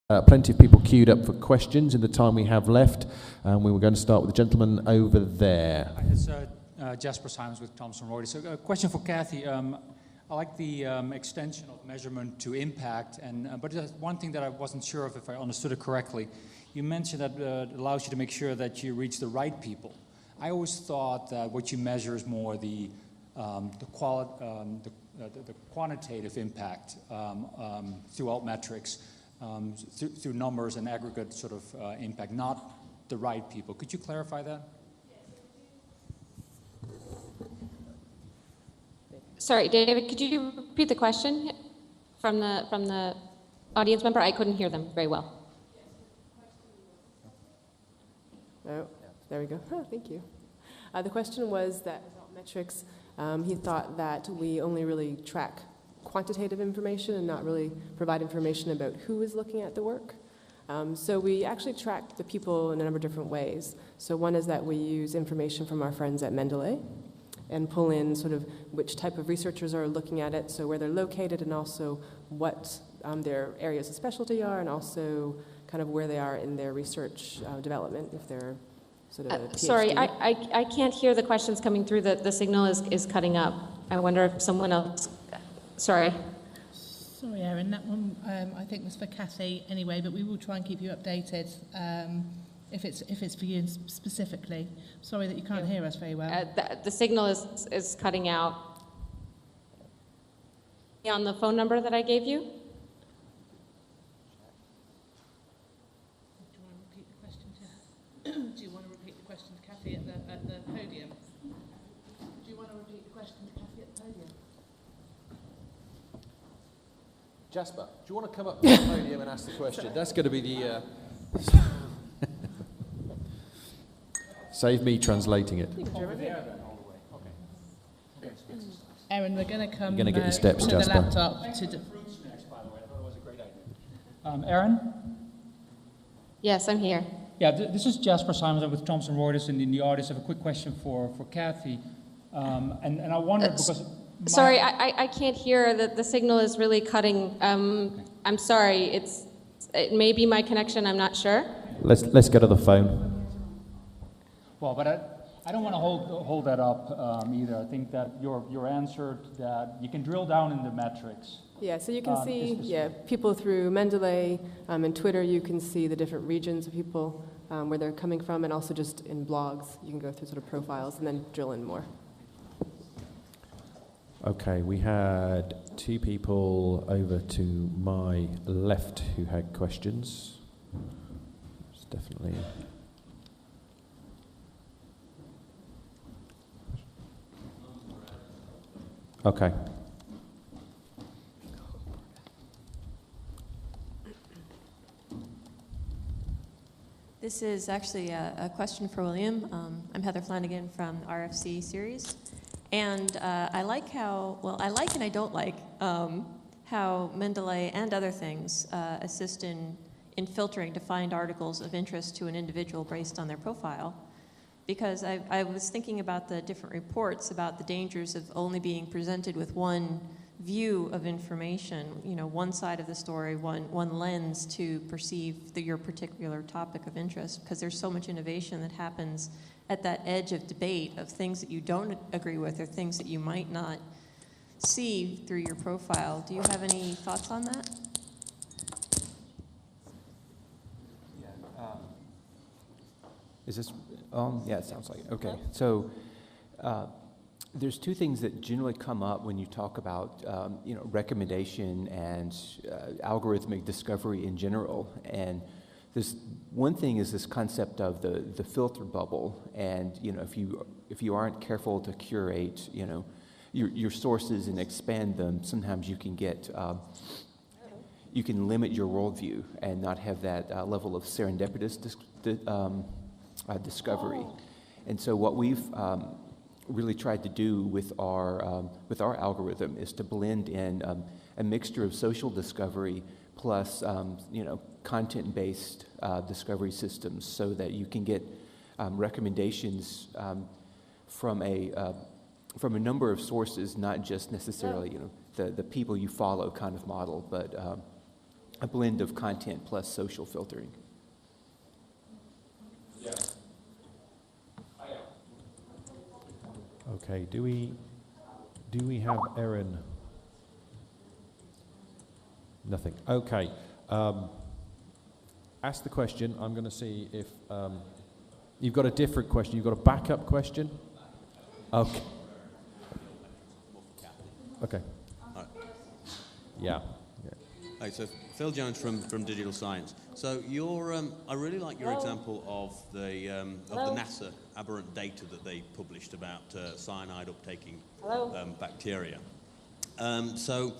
Plenty of people queued up for questions in the time we have left. We were going to start with the gentleman over there. It's Jasper Simons with Thomson Reuters. So a question for Kathy. I like the extension of measurement to impact, but there's one thing that I wasn't sure of if I understood it correctly. You mentioned that it allows you to make sure that you reach the right people. I always thought that what you measure is more the quantitative impact through alt metrics. Through numbers and aggregate sort of impact, not the right people. Could you clarify that? Sorry, David, could you repeat the question from the audience member? I couldn't hear them very well. Oh, there we go. Oh, thank you. The question was that with metrics, he thought that we only really track quantitative information and not really provide information about who is looking at the work. So we actually track the people in a number of different ways. So one is that we use information from our friends at Mendeley and pull in sort of which type of researchers are looking at it, so where they're located and also what their areas of specialty are, and also kind of where they are in their research development, if they're sort of PhD. Sorry, I can't hear the questions coming through. The signal is cutting up. I wonder if someone else... Sorry, Erin, that one I think was for Kathy anyway, but we will try and keep you updated if it's for you specifically. Sorry that you can't hear us very well. the signal is cutting out. On the phone number that I gave you? Do you want to repeat the question to Kathy at the podium? Do you want to repeat the question to Kathy at the podium? Jasper, do you want to come up to the podium and ask the question? That's going to be the... Save me translating it. Erin, we're going to come You're going to get your steps, to Jasper. the laptop. Fruit snacks, by the way. I thought it was a great idea. Erin? Yes, I'm here. Yeah, this is Jasper Simons. I'm with Thomson Reuters, and in the audience I have a quick question for Kathy. And I wondered because... Sorry, I can't hear. The signal is really cutting. I'm sorry. It may be my connection. I'm not sure. Let's go to the phone. Well, but I don't want to hold that up either. I think that your answer that you can drill down in the metrics. Yeah, so you can see people through Mendeley and Twitter. You can see the different regions of people where they're coming from, and also just in blogs, you can go through sort of profiles and then drill in more. Okay, we had two people over to my left who had questions. It's definitely... Okay. This is actually a question for William. I'm Heather Flanagan from the RFC series. And I like and I don't like how Mendeley and other things assist in filtering to find articles of interest to an individual based on their profile. Because I was thinking about the different reports about the dangers of only being presented with one view of information, one side of the story, one lens to perceive your particular topic of interest, because there's so much innovation that happens at that edge of debate of things that you don't agree with or things that you might not see through your profile. Do you have any thoughts on that? Is this on? Yeah, it sounds like it. Okay. So there's two things that generally come up when you talk about recommendation and algorithmic discovery in general. And this one thing is this concept of the filter bubble. And if you aren't careful to curate your sources and expand them, sometimes you can get you can limit your worldview and not have that level of serendipitous discovery. And so what we've really tried to do with our algorithm is to blend in a mixture of social discovery plus content-based discovery systems, so that you can get recommendations from a number of sources, not just necessarily the people you follow kind of model, but a blend of content plus social filtering. Okay, do we have Erin? Nothing. Okay. Ask the question. I'm going to see if you've got a different question. You've got a backup question? Okay. Okay. All right. Yeah. Hey, so Phil Jones from Digital Science. So I really like your example of the NASA aberrant data that they published about cyanide uptaking bacteria. So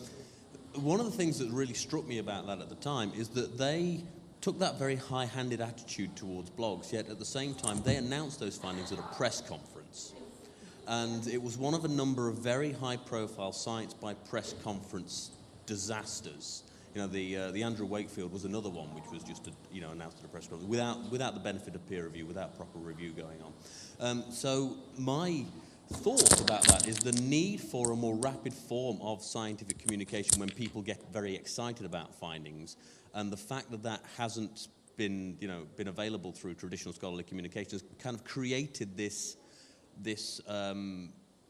one of the things that really struck me about that at the time is that they took that very high-handed attitude towards blogs, yet at the same time they announced those findings at a press conference. And it was one of a number of very high-profile science by press conference disasters. You know, the Andrew Wakefield was another one, which was just announced at a press conference without the benefit of peer review, without proper review going on. So my thought about that is the need for a more rapid form of scientific communication when people get very excited about findings, and the fact that that hasn't been available through traditional scholarly communication has kind of created this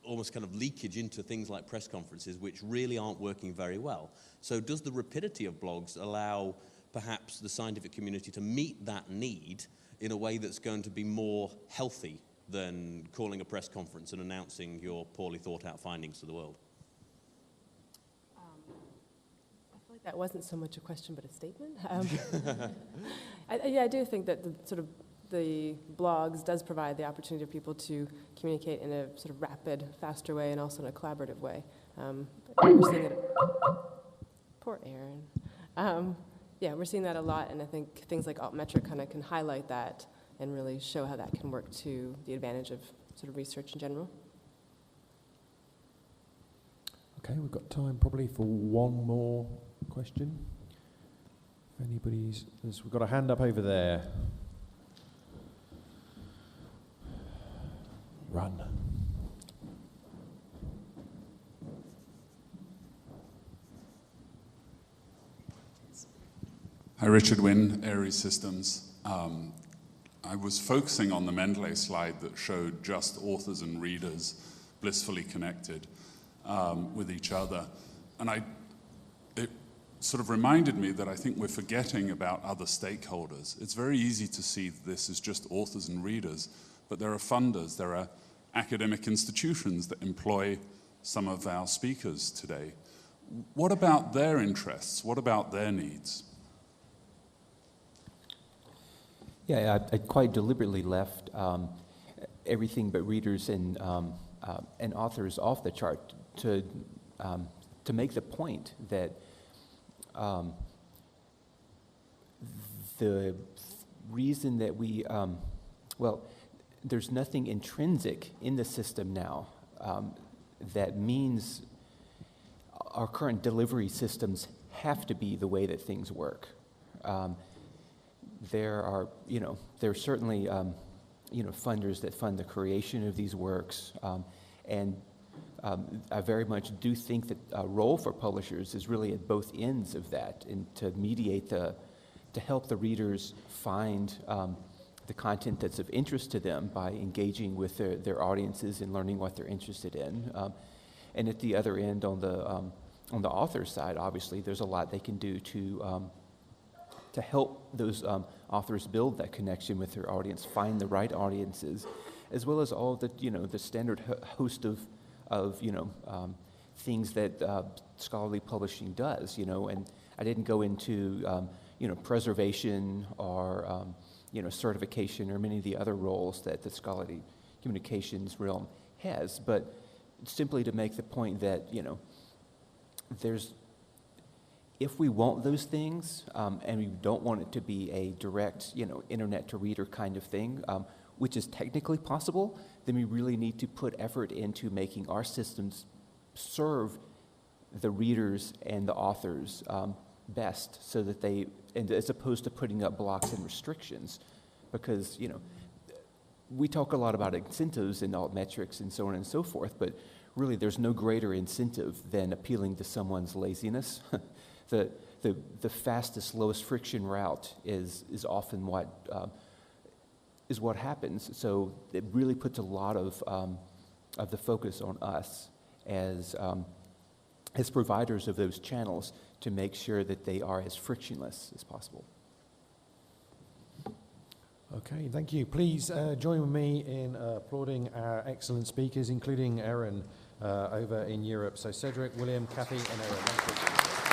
almost kind of leakage into things like press conferences, which really aren't working very well. So does the rapidity of blogs allow perhaps the scientific community to meet that need in a way that's going to be more healthy than calling a press conference and announcing your poorly thought out findings to the world? I feel like that wasn't so much a question but a statement. I do think that the blogs does provide the opportunity for people to communicate in a sort of rapid, faster way, and also in a collaborative way. We're seeing it. Poor Erin. We're seeing that a lot, and I think things like Altmetric kind of can highlight that and really show how that can work to the advantage of sort of research in general. Okay, we've got time probably for one more question. If we've got a hand up over there. Run. Hi, Richard Wynn, Ares Systems. I was focusing on the Mendeley slide that showed just authors and readers blissfully connected with each other. And it sort of reminded me that I think we're forgetting about other stakeholders. It's very easy to see this as just authors and readers, but there are funders, there are academic institutions that employ some of our speakers today. What about their interests? What about their needs? Yeah, I quite deliberately left everything but readers and authors off the chart to make the point that the reason that we, there's nothing intrinsic in the system now that means our current delivery systems have to be the way that things work. There are certainly, funders that fund the creation of these works, and I very much do think that a role for publishers is really at both ends of that, and to mediate to help the readers find the content that's of interest to them by engaging with their audiences and learning what they're interested in. And at the other end, on the author side, obviously, there's a lot they can do to help those authors build that connection with their audience, find the right audiences, as well as all the the standard host of things that scholarly publishing does. And I didn't go into preservation or certification or many of the other roles that the scholarly communications realm has, but simply to make the point that if we want those things, and we don't want it to be a direct, internet to reader kind of thing, which is technically possible, then we really need to put effort into making our systems serve the readers and the authors best, so that and as opposed to putting up blocks and restrictions, because we talk a lot about incentives and altmetrics and so on and so forth, but really there's no greater incentive than appealing to someone's laziness. the fastest, lowest friction route is often what happens. So it really puts a lot of the focus on us as providers of those channels to make sure that they are as frictionless as possible. Okay, thank you. Please join with me in applauding our excellent speakers, including Erin over in Europe. So Cedric, William, Kathy, and Erin. Thank you.